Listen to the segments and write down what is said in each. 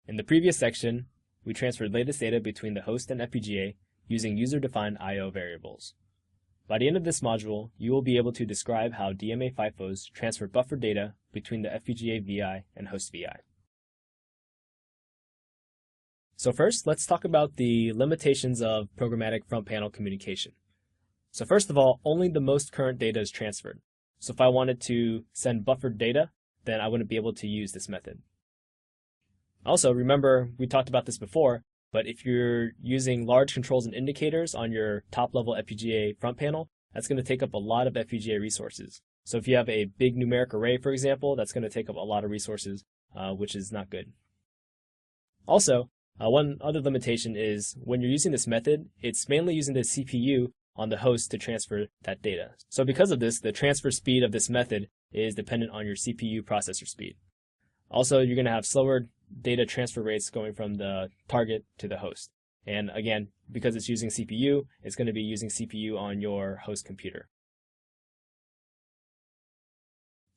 In the previous section, we transferred latest data between the host and FPGA using user-defined I/O variables. By the end of this module, you will be able to describe how DMA FIFOs transfer buffer data between the FPGA VI and host VI. So first, let's talk about the limitations of programmatic front panel communication. So first of all, only the most current data is transferred. So if I wanted to send buffered data, then I wouldn't be able to use this method. Also, remember, we talked about this before, but if you're using large controls and indicators on your top-level FPGA front panel, that's going to take up a lot of FPGA resources. So if you have a big numeric array, for example, that's going to take up a lot of resources, which is not good. Also, one other limitation is when you're using this method, it's mainly using the CPU on the host to transfer that data. So because of this, the transfer speed of this method is dependent on your CPU processor speed. Also, you're going to have slower data transfer rates going from the target to the host. And again, because it's using CPU, it's going to be using CPU on your host computer.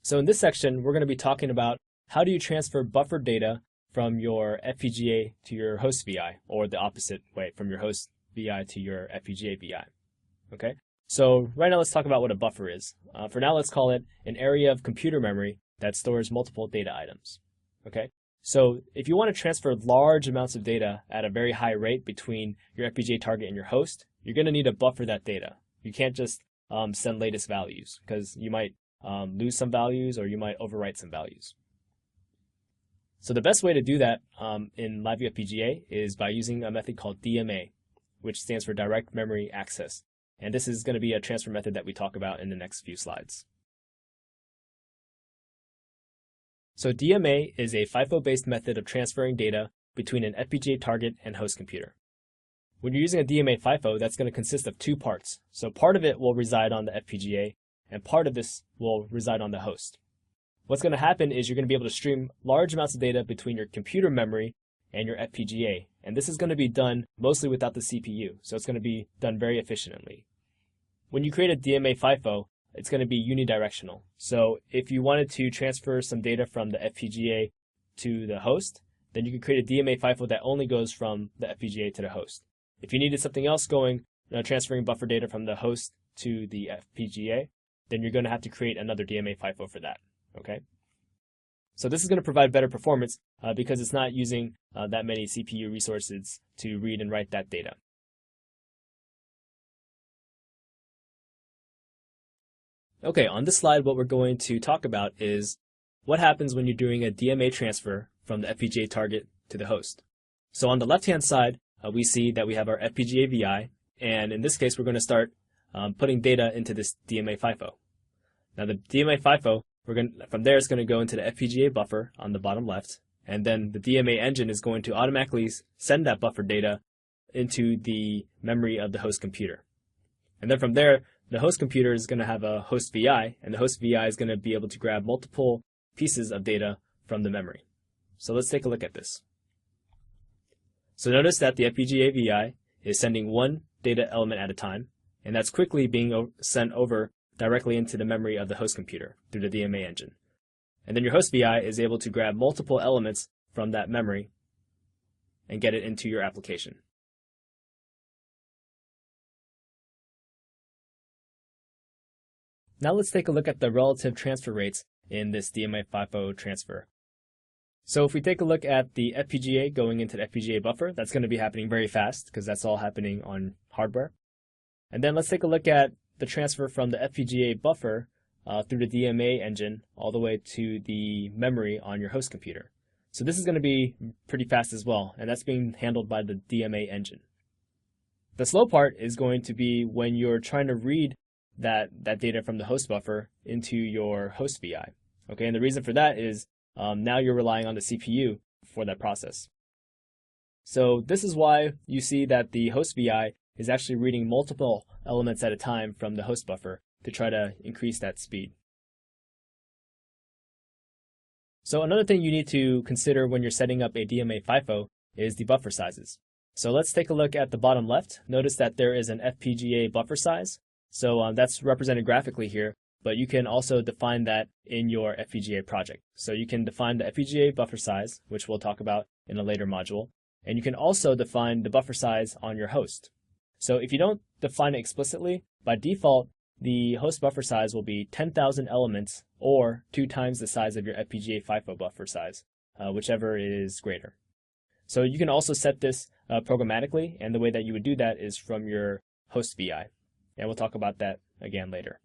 So in this section, we're going to be talking about how do you transfer buffered data from your FPGA to your host VI, or the opposite way, from your host VI to your FPGA VI. Okay, so right now let's talk about what a buffer is. For now, let's call it an area of computer memory that stores multiple data items. Okay, so if you want to transfer large amounts of data at a very high rate between your FPGA target and your host, you're going to need to buffer that data. You can't just send latest values, because you might lose some values or you might overwrite some values. So the best way to do that in LabVIEW FPGA is by using a method called DMA, which stands for Direct Memory Access. And this is going to be a transfer method that we talk about in the next few slides. So DMA is a FIFO-based method of transferring data between an FPGA target and host computer. When you're using a DMA FIFO, that's going to consist of two parts. So part of it will reside on the FPGA, and part of this will reside on the host. What's going to happen is you're going to be able to stream large amounts of data between your computer memory and your FPGA. And this is going to be done mostly without the CPU, so it's going to be done very efficiently. When you create a DMA FIFO, it's going to be unidirectional. So if you wanted to transfer some data from the FPGA to the host, then you can create a DMA FIFO that only goes from the FPGA to the host. If you needed something else going, transferring buffer data from the host to the FPGA, then you're going to have to create another DMA FIFO for that. Okay? So this is going to provide better performance because it's not using that many CPU resources to read and write that data. Okay, on this slide, what we're going to talk about is what happens when you're doing a DMA transfer from the FPGA target to the host. So on the left-hand side, we see that we have our FPGA VI, and in this case, we're going to start putting data into this DMA FIFO. Now the DMA FIFO, from there, it's going to go into the FPGA buffer on the bottom left, and then the DMA engine is going to automatically send that buffer data into the memory of the host computer. And then from there, the host computer is going to have a host VI, and the host VI is going to be able to grab multiple pieces of data from the memory. So let's take a look at this. So notice that the FPGA VI is sending one data element at a time, and that's quickly being sent over directly into the memory of the host computer through the DMA engine. And then your host VI is able to grab multiple elements from that memory and get it into your application. Now let's take a look at the relative transfer rates in this DMA FIFO transfer. So if we take a look at the FPGA going into the FPGA buffer, that's going to be happening very fast because that's all happening on hardware. And then let's take a look at the transfer from the FPGA buffer through the DMA engine all the way to the memory on your host computer. So this is going to be pretty fast as well, and that's being handled by the DMA engine. The slow part is going to be when you're trying to read that data from the host buffer into your host VI. Okay, and the reason for that is now you're relying on the CPU for that process. So this is why you see that the host VI is actually reading multiple elements at a time from the host buffer to try to increase that speed. So another thing you need to consider when you're setting up a DMA FIFO is the buffer sizes. So let's take a look at the bottom left. Notice that there is an FPGA buffer size. So that's represented graphically here, but you can also define that in your FPGA project. So you can define the FPGA buffer size, which we'll talk about in a later module. And you can also define the buffer size on your host. So if you don't define it explicitly, by default, the host buffer size will be 10,000 elements or 2 times the size of your FPGA FIFO buffer size, whichever is greater. So you can also set this programmatically, and the way that you would do that is from your host VI. And we'll talk about that again later.